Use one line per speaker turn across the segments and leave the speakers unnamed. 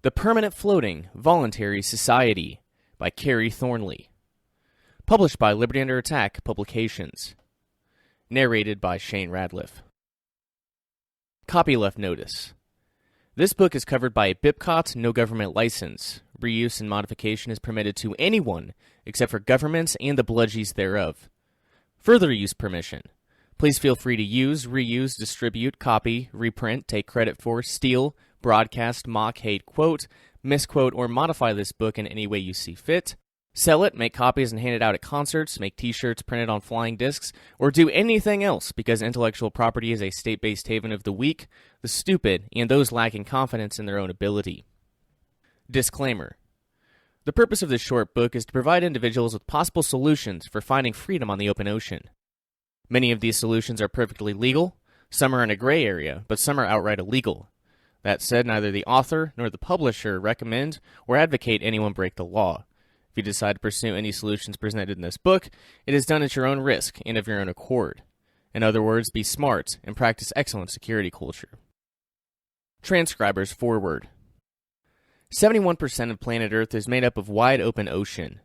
The Permanent Floating Voluntary Society by Kerry Thornley. Published by Liberty Under Attack Publications. Narrated by Shane Radliff. Copyleft Notice. This book is covered by a BIPCOT no government license. Reuse and modification is permitted to anyone except for governments and the bludgies thereof. Further use permission. Please feel free to use, reuse, distribute, copy, reprint, take credit for, steal, broadcast, mock, hate, quote, misquote, or modify this book in any way you see fit. Sell it, make copies and hand it out at concerts, make t-shirts printed on flying discs, or do anything else because intellectual property is a state-based haven of the weak, the stupid, and those lacking confidence in their own ability. Disclaimer. The purpose of this short book is to provide individuals with possible solutions for finding freedom on the open ocean. Many of these solutions are perfectly legal, some are in a gray area, but some are outright illegal. That said, neither the author nor the publisher recommend or advocate anyone break the law. If you decide to pursue any solutions presented in this book, it is done at your own risk and of your own accord. In other words, be smart and practice excellent security culture. Transcriber's foreword. 71% of planet Earth is made up of wide open ocean.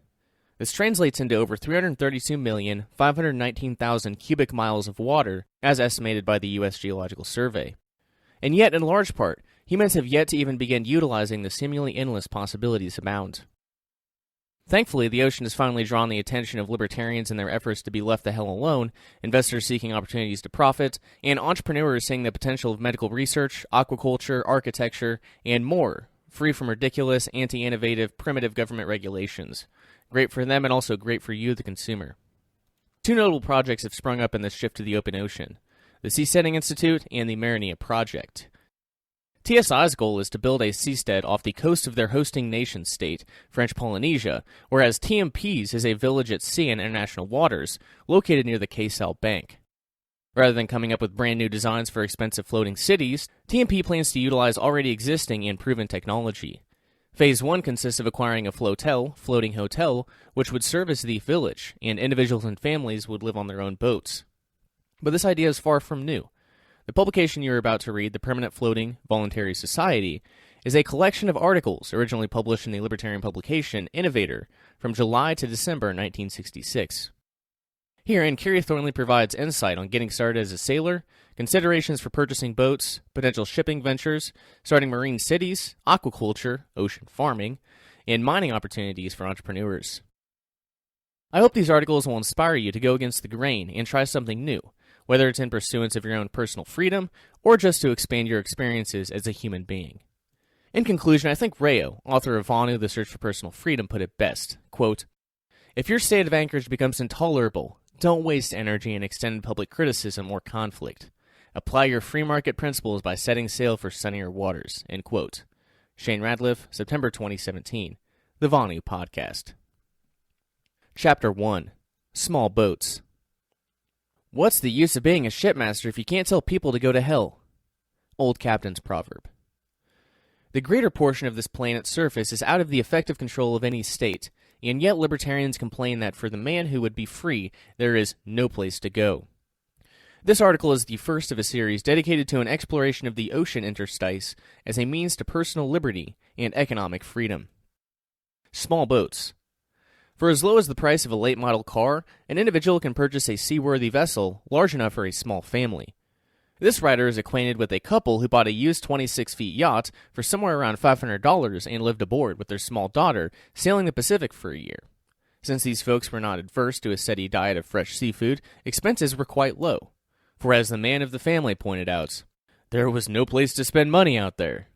This translates into over 332,519,000 cubic miles of water, as estimated by the U.S. Geological Survey. And yet, in large part, humans have yet to even begin utilizing the seemingly endless possibilities abound. Thankfully, the ocean has finally drawn the attention of libertarians in their efforts to be left the hell alone, investors seeking opportunities to profit, and entrepreneurs seeing the potential of medical research, aquaculture, architecture, and more, free from ridiculous, anti-innovative, primitive government regulations. Great for them and also great for you, the consumer. Two notable projects have sprung up in this shift to the open ocean: the Seasteading Institute and the Marinia Project. TSI's goal is to build a seastead off the coast of their hosting nation state, French Polynesia, whereas TMP's is a village at sea in international waters, located near the K-Sal Bank. Rather than coming up with brand new designs for expensive floating cities, TMP plans to utilize already existing and proven technology. Phase 1 consists of acquiring a floating hotel, which would serve as the village, and individuals and families would live on their own boats. But this idea is far from new. The publication you are about to read, The Permanent Floating Voluntary Society, is a collection of articles originally published in the libertarian publication Innovator from July to December 1966. Herein, Kerry Thornley provides insight on getting started as a sailor, considerations for purchasing boats, potential shipping ventures, starting marine cities, aquaculture, ocean farming, and mining opportunities for entrepreneurs. I hope these articles will inspire you to go against the grain and try something new, whether it's in pursuance of your own personal freedom or just to expand your experiences as a human being. In conclusion, I think Rayo, author of Vonu, The Search for Personal Freedom, put it best, quote, "If your state of anchorage becomes intolerable, don't waste energy in extended public criticism or conflict. Apply your free market principles by setting sail for sunnier waters." End quote. Shane Radliff, September 2017. The Vonu Podcast. Chapter 1. Small Boats. What's the use of being a shipmaster if you can't tell people to go to hell? Old Captain's Proverb. The greater portion of this planet's surface is out of the effective control of any state, and yet libertarians complain that for the man who would be free, there is no place to go. This article is the first of a series dedicated to an exploration of the ocean interstice as a means to personal liberty and economic freedom. Small boats. For as low as the price of a late-model car, an individual can purchase a seaworthy vessel large enough for a small family. This writer is acquainted with a couple who bought a used 26-foot yacht for somewhere around $500 and lived aboard with their small daughter, sailing the Pacific for a year. Since these folks were not adverse to a steady diet of fresh seafood, expenses were quite low. For as the man of the family pointed out, there was no place to spend money out there.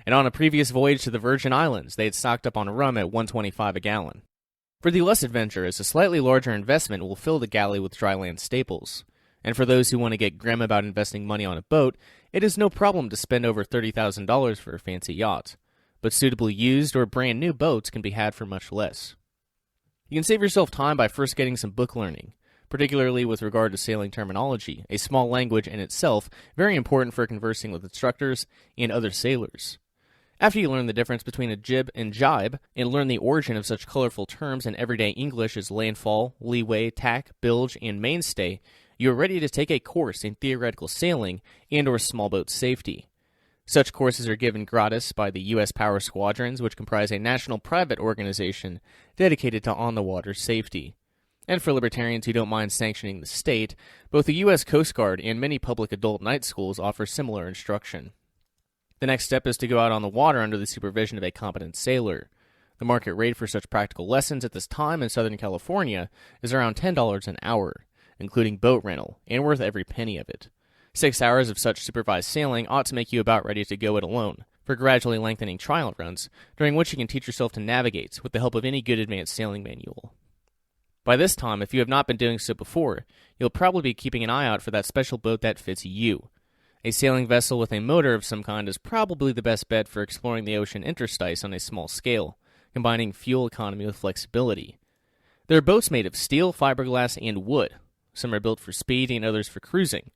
And on a previous voyage to the Virgin Islands, they had stocked up on rum at $1.25 a gallon. For the less adventurous, a slightly larger investment will fill the galley with dry land staples. And for those who want to get grim about investing money on a boat, it is no problem to spend over $30,000 for a fancy yacht. But suitably used or brand new boats can be had for much less. You can save yourself time by first getting some book learning, particularly with regard to sailing terminology, a small language in itself very important for conversing with instructors and other sailors. After you learn the difference between a jib and jibe, and learn the origin of such colorful terms in everyday English as landfall, leeway, tack, bilge, and mainstay, you are ready to take a course in theoretical sailing and or small boat safety. Such courses are given gratis by the U.S. Power Squadrons, which comprise a national private organization dedicated to on-the-water safety. And for libertarians who don't mind sanctioning the state, both the U.S. Coast Guard and many public adult night schools offer similar instruction. The next step is to go out on the water under the supervision of a competent sailor. The market rate for such practical lessons at this time in Southern California is around $10 an hour, including boat rental, and worth every penny of it. 6 hours of such supervised sailing ought to make you about ready to go it alone, for gradually lengthening trial runs, during which you can teach yourself to navigate with the help of any good advanced sailing manual. By this time, if you have not been doing so before, you'll probably be keeping an eye out for that special boat that fits you. A sailing vessel with a motor of some kind is probably the best bet for exploring the ocean interstice on a small scale, combining fuel economy with flexibility. There are boats made of steel, fiberglass, and wood. Some are built for speed and others for cruising.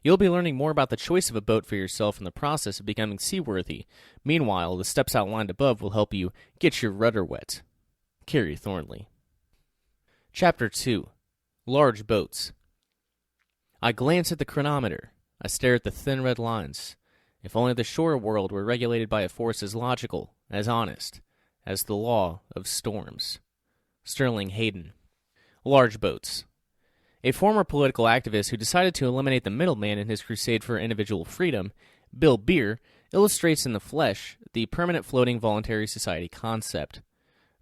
You'll be learning more about the choice of a boat for yourself in the process of becoming seaworthy. Meanwhile, the steps outlined above will help you get your rudder wet. Kerry, Thornley. Chapter 2. Large Boats. I glance at the chronometer. I stare at the thin red lines. If only the shore world were regulated by a force as logical, as honest, as the law of storms. Sterling Hayden. Large boats. A former political activist who decided to eliminate the middleman in his crusade for individual freedom, Bill Beer, illustrates in the flesh the permanent floating voluntary society concept.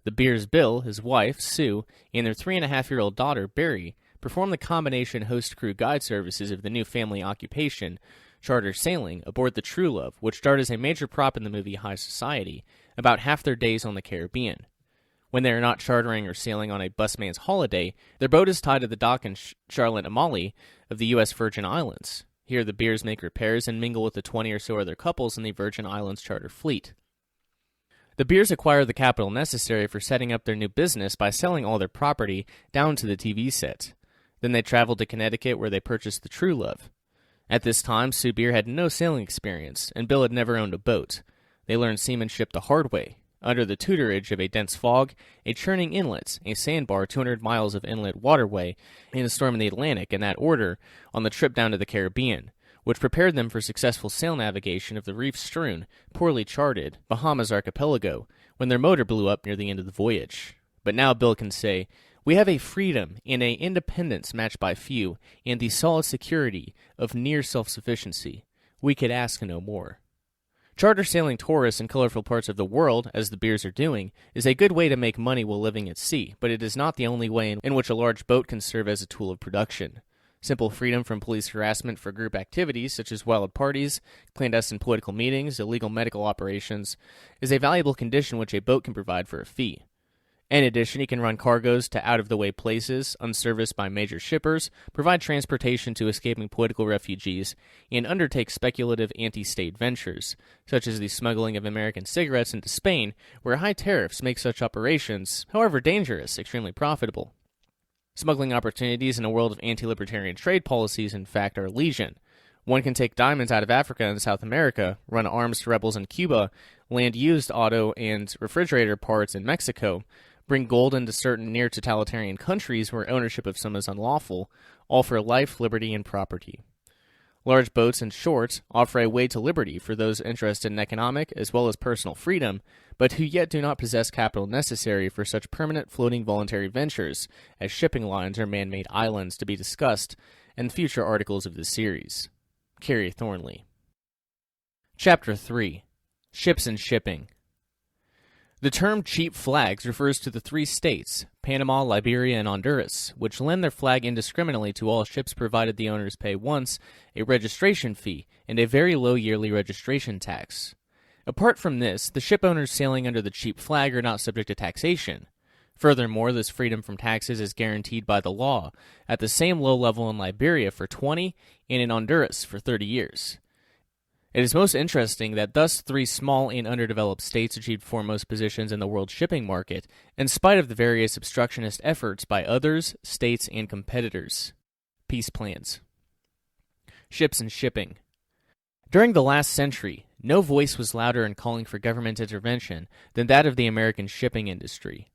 The Beer's Bill, his wife, Sue, and their 3.5-year-old daughter, Barry, perform the combination host-crew guide services of the new family occupation, charter sailing, aboard the True Love, which starred as a major prop in the movie High Society, about half their days on the Caribbean. When they are not chartering or sailing on a busman's holiday, their boat is tied to the dock in Charlotte Amalie of the U.S. Virgin Islands. Here the Beers make repairs and mingle with the 20 or so other couples in the Virgin Islands charter fleet. The Beers acquire the capital necessary for setting up their new business by selling all their property down to the TV set. Then they traveled to Connecticut where they purchased the True Love. At this time, Sue Beer had no sailing experience, and Bill had never owned a boat. They learned seamanship the hard way, under the tutorage of a dense fog, a churning inlet, a sandbar 200 miles of inlet waterway, and a storm in the Atlantic in that order on the trip down to the Caribbean, which prepared them for successful sail navigation of the reef-strewn, poorly charted Bahamas archipelago when their motor blew up near the end of the voyage. But now Bill can say, "We have a freedom and a independence matched by few, and the solid security of near self-sufficiency. We could ask no more." Charter sailing tourists in colorful parts of the world, as the Beers are doing, is a good way to make money while living at sea, but it is not the only way in which a large boat can serve as a tool of production. Simple freedom from police harassment for group activities, such as wild parties, clandestine political meetings, illegal medical operations, is a valuable condition which a boat can provide for a fee. In addition, he can run cargoes to out-of-the-way places, unserviced by major shippers, provide transportation to escaping political refugees, and undertake speculative anti-state ventures, such as the smuggling of American cigarettes into Spain, where high tariffs make such operations, however dangerous, extremely profitable. Smuggling opportunities in a world of anti-libertarian trade policies, in fact, are legion. One can take diamonds out of Africa and South America, run arms to rebels in Cuba, land used auto and refrigerator parts in Mexico, bring gold into certain near-totalitarian countries where ownership of some is unlawful, all for life, liberty, and property. Large boats, in short, offer a way to liberty for those interested in economic as well as personal freedom, but who yet do not possess capital necessary for such permanent floating voluntary ventures as shipping lines or man-made islands to be discussed in future articles of this series. Kerry, Thornley. Chapter 3. Ships and Shipping. The term cheap flags refers to the three states, Panama, Liberia, and Honduras, which lend their flag indiscriminately to all ships provided the owners pay once a registration fee and a very low yearly registration tax. Apart from this, the ship owners sailing under the cheap flag are not subject to taxation. Furthermore, this freedom from taxes is guaranteed by the law, at the same low level in Liberia for 20 and in Honduras for 30 years. It is most interesting that thus three small and underdeveloped states achieved foremost positions in the world shipping market, in spite of the various obstructionist efforts by others, states, and competitors. Peace plans. Ships and shipping. During the last century, no voice was louder in calling for government intervention than that of the American shipping industry.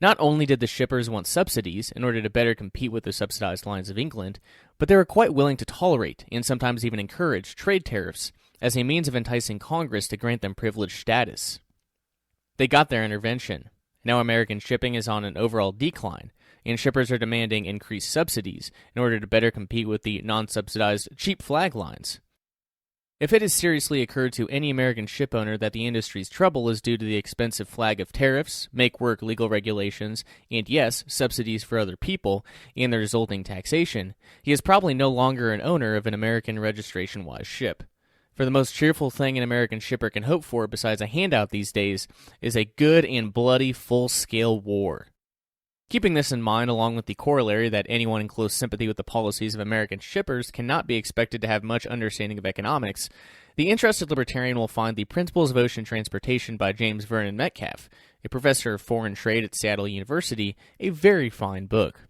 Not only did the shippers want subsidies in order to better compete with the subsidized lines of England, but they were quite willing to tolerate, and sometimes even encourage, trade tariffs as a means of enticing Congress to grant them privileged status. They got their intervention. Now American shipping is on an overall decline, and shippers are demanding increased subsidies in order to better compete with the non-subsidized cheap flag lines. If it has seriously occurred to any American shipowner that the industry's trouble is due to the expensive flag of tariffs, make-work legal regulations, and yes, subsidies for other people, and the resulting taxation, he is probably no longer an owner of an American registration-wise ship. For the most cheerful thing an American shipper can hope for besides a handout these days is a good and bloody full-scale war. Keeping this in mind, along with the corollary that anyone in close sympathy with the policies of American shippers cannot be expected to have much understanding of economics, the interested libertarian will find The Principles of Ocean Transportation by James Vernon Metcalf, a professor of foreign trade at Seattle University, a very fine book.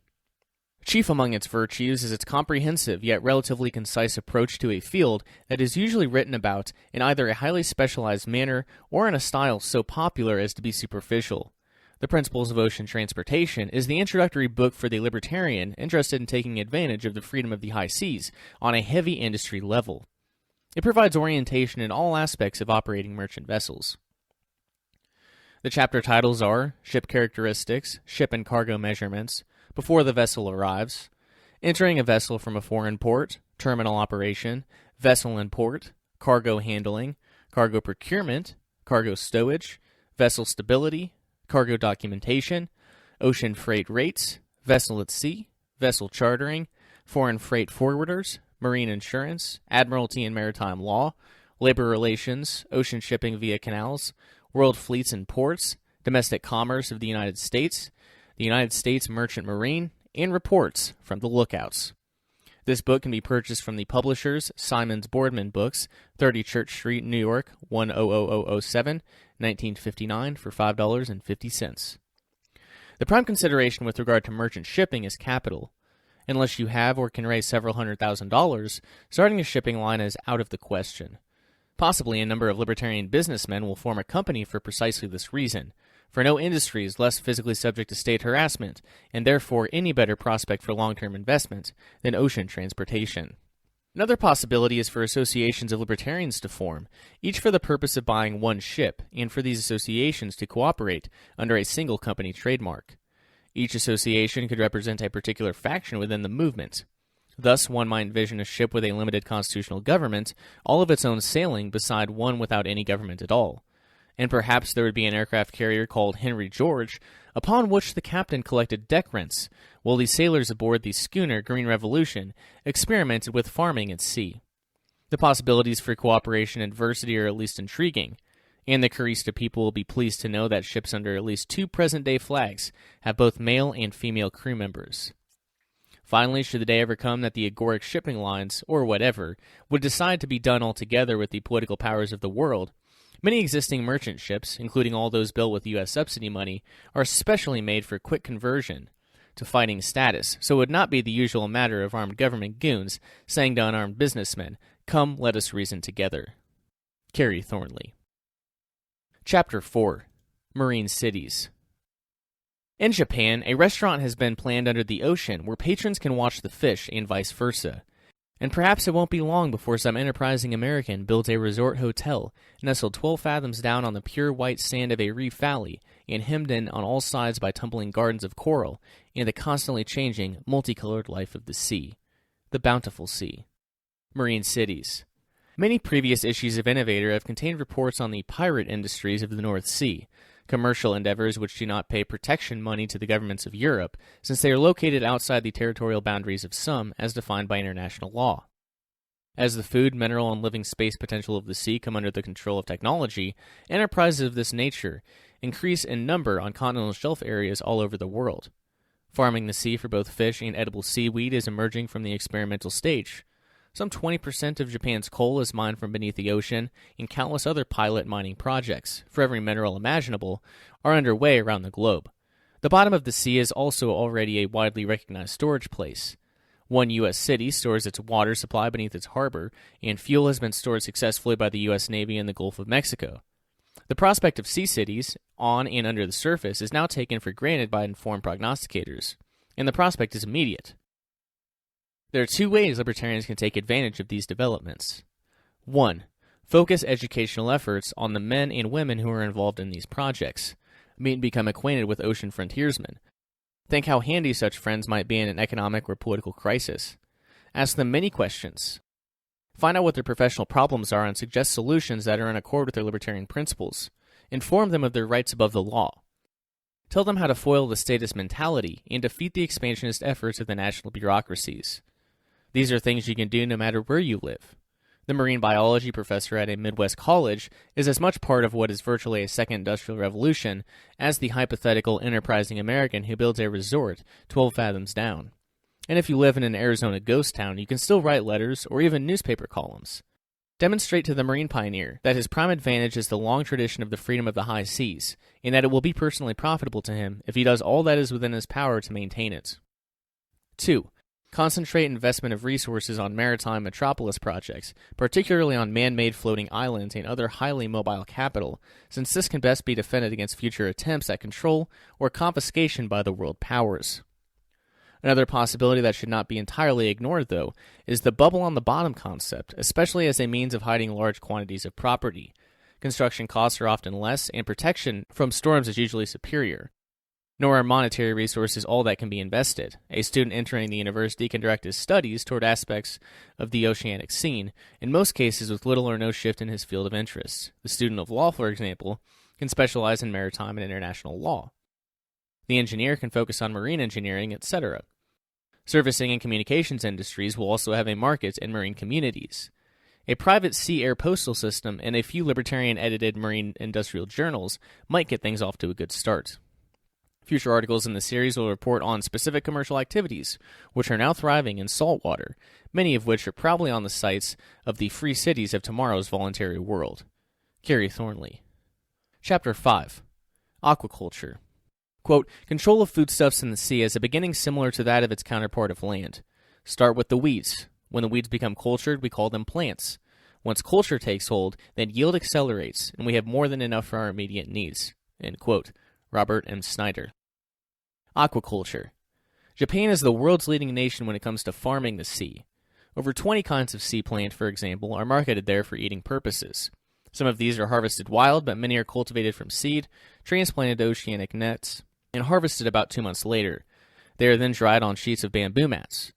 Chief among its virtues is its comprehensive yet relatively concise approach to a field that is usually written about in either a highly specialized manner or in a style so popular as to be superficial. The Principles of Ocean Transportation is the introductory book for the libertarian interested in taking advantage of the freedom of the high seas on a heavy industry level. It provides orientation in all aspects of operating merchant vessels. The chapter titles are Ship Characteristics, Ship and Cargo Measurements, Before the Vessel Arrives, Entering a Vessel from a Foreign Port, Terminal Operation, Vessel in Port, Cargo Handling, Cargo Procurement, Cargo Stowage, Vessel Stability, Cargo Documentation, Ocean Freight Rates, Vessel at Sea, Vessel Chartering, Foreign Freight Forwarders, Marine Insurance, Admiralty and Maritime Law, Labor Relations, Ocean Shipping via Canals, World Fleets and Ports, Domestic Commerce of the United States Merchant Marine, and Reports from the Lookouts. This book can be purchased from the publishers Simons Boardman Books, 30 Church Street, New York, 100007, 1959 for $5.50. The prime consideration with regard to merchant shipping is capital. Unless you have or can raise several $100,000, starting a shipping line is out of the question. Possibly a number of libertarian businessmen will form a company for precisely this reason, for no industry is less physically subject to state harassment, and therefore any better prospect for long-term investment than ocean transportation. Another possibility is for associations of libertarians to form, each for the purpose of buying one ship, and for these associations to cooperate under a single company trademark. Each association could represent a particular faction within the movement. Thus, one might envision a ship with a limited constitutional government, all of its own sailing beside one without any government at all. And perhaps there would be an aircraft carrier called Henry George, upon which the captain collected deck rents, while the sailors aboard the schooner Green Revolution experimented with farming at sea. The possibilities for cooperation and diversity are at least intriguing, and the Carista people will be pleased to know that ships under at least 2 present-day flags have both male and female crew members. Finally, should the day ever come that the agoric shipping lines, or whatever, would decide to be done altogether with the political powers of the world, many existing merchant ships, including all those built with U.S. subsidy money, are specially made for quick conversion to fighting status, so it would not be the usual matter of armed government goons saying to unarmed businessmen, "Come, let us reason together." Kerry, Thornley. Chapter 4. Marine Cities. In Japan, a restaurant has been planned under the ocean where patrons can watch the fish and vice versa. And perhaps it won't be long before some enterprising American builds a resort hotel nestled 12 fathoms down on the pure white sand of a reef valley and hemmed in on all sides by tumbling gardens of coral and the constantly changing, multicolored life of the sea. The bountiful sea. Marine cities. Many previous issues of Innovator have contained reports on the pirate industries of the North Sea, commercial endeavors which do not pay protection money to the governments of Europe, since they are located outside the territorial boundaries of some as defined by international law. As the food, mineral, and living space potential of the sea come under the control of technology, enterprises of this nature increase in number on continental shelf areas all over the world. Farming the sea for both fish and edible seaweed is emerging from the experimental stage. Some 20% of Japan's coal is mined from beneath the ocean, and countless other pilot mining projects, for every mineral imaginable, are underway around the globe. The bottom of the sea is also already a widely recognized storage place. One U.S. city stores its water supply beneath its harbor, and fuel has been stored successfully by the U.S. Navy in the Gulf of Mexico. The prospect of sea cities, on and under the surface, is now taken for granted by informed prognosticators, and the prospect is immediate. There are 2 ways libertarians can take advantage of these developments. 1. Focus educational efforts on the men and women who are involved in these projects. Meet and become acquainted with ocean frontiersmen. Think how handy such friends might be in an economic or political crisis. Ask them many questions. Find out what their professional problems are and suggest solutions that are in accord with their libertarian principles. Inform them of their rights above the law. Tell them how to foil the statist mentality and defeat the expansionist efforts of the national bureaucracies. These are things you can do no matter where you live. The marine biology professor at a Midwest college is as much part of what is virtually a second industrial revolution as the hypothetical enterprising American who builds a resort 12 fathoms down. And if you live in an Arizona ghost town, you can still write letters or even newspaper columns. Demonstrate to the marine pioneer that his prime advantage is the long tradition of the freedom of the high seas, and that it will be personally profitable to him if he does all that is within his power to maintain it. 2. Concentrate investment of resources on maritime metropolis projects, particularly on man-made floating islands and other highly mobile capital, since this can best be defended against future attempts at control or confiscation by the world powers. Another possibility that should not be entirely ignored, though, is the bubble on the bottom concept, especially as a means of hiding large quantities of property. Construction costs are often less, and protection from storms is usually superior. Nor are monetary resources all that can be invested. A student entering the university can direct his studies toward aspects of the oceanic scene, in most cases with little or no shift in his field of interest. The student of law, for example, can specialize in maritime and international law. The engineer can focus on marine engineering, etc. Servicing and communications industries will also have a market in marine communities. A private sea-air postal system and a few libertarian-edited marine industrial journals might get things off to a good start. Future articles in the series will report on specific commercial activities, which are now thriving in saltwater, many of which are probably on the sites of the free cities of tomorrow's voluntary world. Kerry, Thornley. Chapter 5. Aquaculture. Quote, control of foodstuffs in the sea has a beginning similar to that of its counterpart of land. Start with the weeds. When the weeds become cultured, we call them plants. Once culture takes hold, then yield accelerates, and we have more than enough for our immediate needs. End quote. Robert M. Snyder. Aquaculture. Japan is the world's leading nation when it comes to farming the sea. Over 20 kinds of sea plant, for example, are marketed there for eating purposes. Some of these are harvested wild, but many are cultivated from seed, transplanted to oceanic nets, and harvested about 2 months later. They are then dried on sheets of bamboo mats.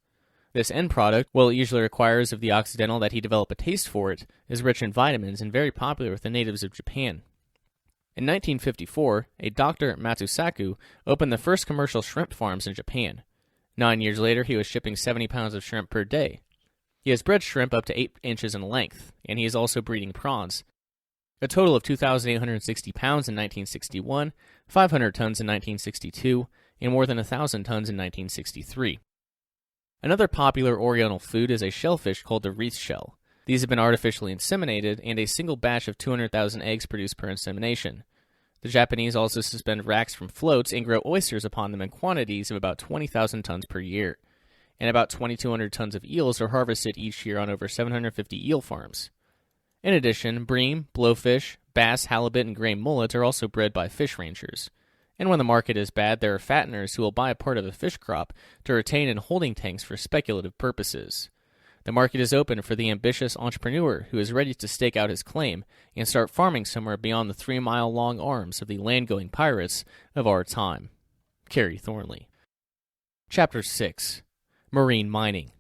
This end product, while it usually requires of the Occidental that he develop a taste for it, is rich in vitamins and very popular with the natives of Japan. In 1954, a Dr. Matsusaku opened the first commercial shrimp farms in Japan. 9 years later, he was shipping 70 pounds of shrimp per day. He has bred shrimp up to 8 inches in length, and he is also breeding prawns. A total of 2,860 pounds in 1961, 500 tons in 1962, and more than 1,000 tons in 1963. Another popular oriental food is a shellfish called the wreath shell. These have been artificially inseminated, and a single batch of 200,000 eggs produced per insemination. The Japanese also suspend racks from floats and grow oysters upon them in quantities of about 20,000 tons per year, and about 2,200 tons of eels are harvested each year on over 750 eel farms. In addition, bream, blowfish, bass, halibut, and gray mullet are also bred by fish ranchers. And when the market is bad, there are fatteners who will buy a part of the fish crop to retain in holding tanks for speculative purposes. The market is open for the ambitious entrepreneur who is ready to stake out his claim and start farming somewhere beyond the 3-mile-long arms of the land-going pirates of our time. Kerry, Thornley. Chapter 6. Marine Mining.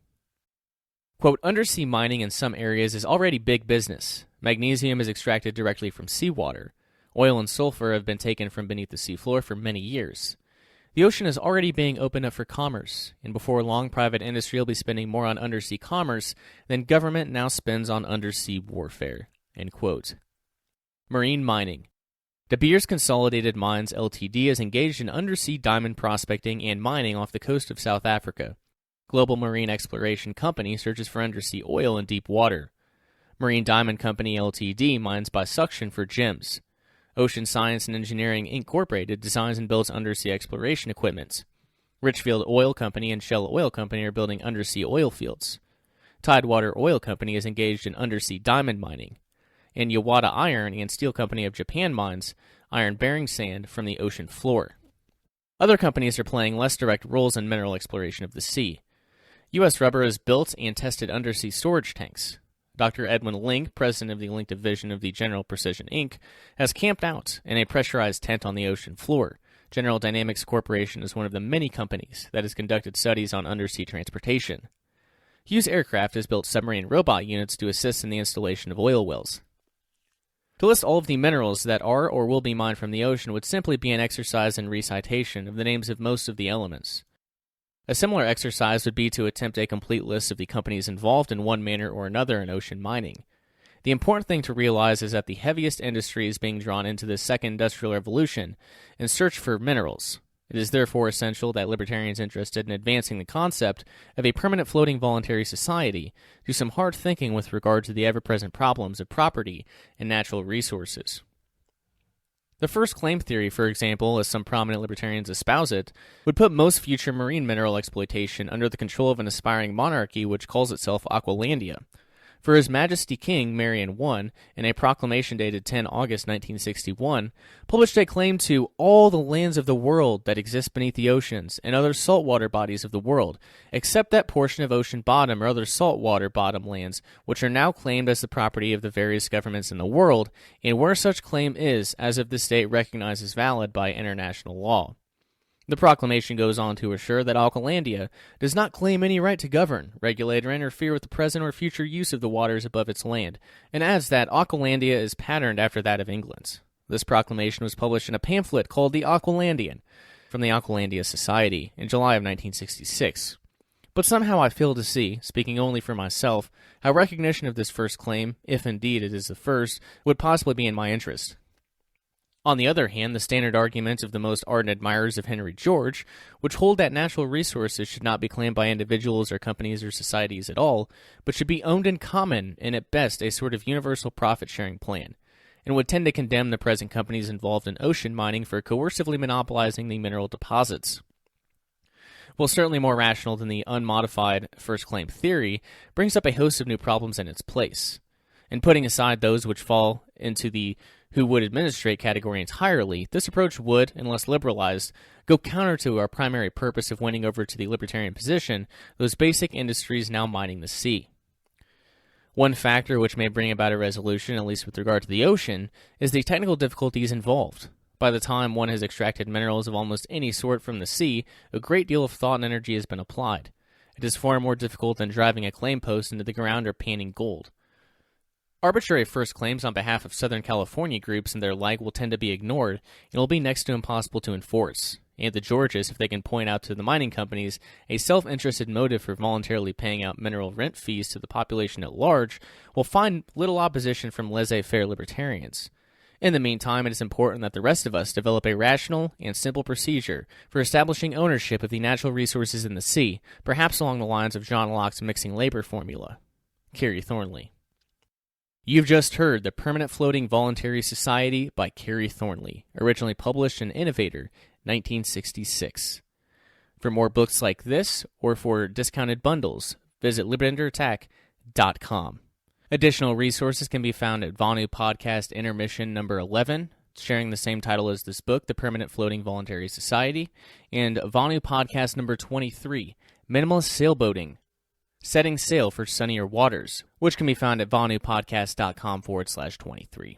Quote, undersea mining in some areas is already big business. Magnesium is extracted directly from seawater. Oil and sulfur have been taken from beneath the seafloor for many years. The ocean is already being opened up for commerce, and before long private industry will be spending more on undersea commerce than government now spends on undersea warfare. End quote. Marine mining. De Beers Consolidated Mines Ltd. Is engaged in undersea diamond prospecting and mining off the coast of South Africa. Global Marine Exploration Company searches for undersea oil in deep water. Marine Diamond Company Ltd. Mines by suction for gems. Ocean Science and Engineering Incorporated designs and builds undersea exploration equipment. Richfield Oil Company and Shell Oil Company are building undersea oil fields. Tidewater Oil Company is engaged in undersea diamond mining. And Yawata Iron and Steel Company of Japan mines iron-bearing sand from the ocean floor. Other companies are playing less direct roles in mineral exploration of the sea. U.S. Rubber has built and tested undersea storage tanks. Dr. Edwin Link, president of the Link division of the General Precision Inc., has camped out in a pressurized tent on the ocean floor. General Dynamics Corporation is one of the many companies that has conducted studies on undersea transportation. Hughes Aircraft has built submarine robot units to assist in the installation of oil wells. To list all of the minerals that are or will be mined from the ocean would simply be an exercise in recitation of the names of most of the elements. A similar exercise would be to attempt a complete list of the companies involved in one manner or another in ocean mining. The important thing to realize is that the heaviest industry is being drawn into the second industrial revolution in search for minerals. It is therefore essential that libertarians interested in advancing the concept of a permanent floating voluntary society do some hard thinking with regard to the ever-present problems of property and natural resources. The first claim theory, for example, as some prominent libertarians espouse it, would put most future marine mineral exploitation under the control of an aspiring monarchy which calls itself Aqualandia. For His Majesty King Marion I, in a proclamation dated 10 August 1961, published a claim to all the lands of the world that exist beneath the oceans and other saltwater bodies of the world, except that portion of ocean bottom or other saltwater bottom lands which are now claimed as the property of the various governments in the world, and where such claim is, as of this date, recognized as valid by international law. The proclamation goes on to assure that Aqualandia does not claim any right to govern, regulate, or interfere with the present or future use of the waters above its land, and adds that Aqualandia is patterned after that of England's. This proclamation was published in a pamphlet called The Aqualandian from the Aqualandia Society in July of 1966. But somehow I fail to see, speaking only for myself, how recognition of this first claim, if indeed it is the first, would possibly be in my interest. On the other hand, the standard argument of the most ardent admirers of Henry George, which hold that natural resources should not be claimed by individuals or companies or societies at all, but should be owned in common and at best a sort of universal profit-sharing plan, and would tend to condemn the present companies involved in ocean mining for coercively monopolizing the mineral deposits. While certainly more rational than the unmodified first claim theory, brings up a host of new problems in its place. And putting aside those which fall into the who would administrate category entirely, this approach would, unless liberalized, go counter to our primary purpose of winning over to the libertarian position those basic industries now mining the sea. One factor which may bring about a resolution, at least with regard to the ocean, is the technical difficulties involved. By the time one has extracted minerals of almost any sort from the sea, a great deal of thought and energy has been applied. It is far more difficult than driving a claim post into the ground or panning gold. Arbitrary first claims on behalf of Southern California groups and their like will tend to be ignored and will be next to impossible to enforce. And the Georges, if they can point out to the mining companies a self-interested motive for voluntarily paying out mineral rent fees to the population at large, will find little opposition from laissez-faire libertarians. In the meantime, it is important that the rest of us develop a rational and simple procedure for establishing ownership of the natural resources in the sea, perhaps along the lines of John Locke's mixing labor formula. Kerry Thornley. You've just heard The Permanent Floating Voluntary Society by Kerry Thornley, originally published in Innovator, 1966. For more books like this, or for discounted bundles, visit libertyunderattack.com. Additional resources can be found at Vonu Podcast Intermission number 11, sharing the same title as this book, The Permanent Floating Voluntary Society, and Vonu Podcast number 23, Minimalist Sailboating, Setting Sail for Sunnier Waters, which can be found at vonupodcast.com/23.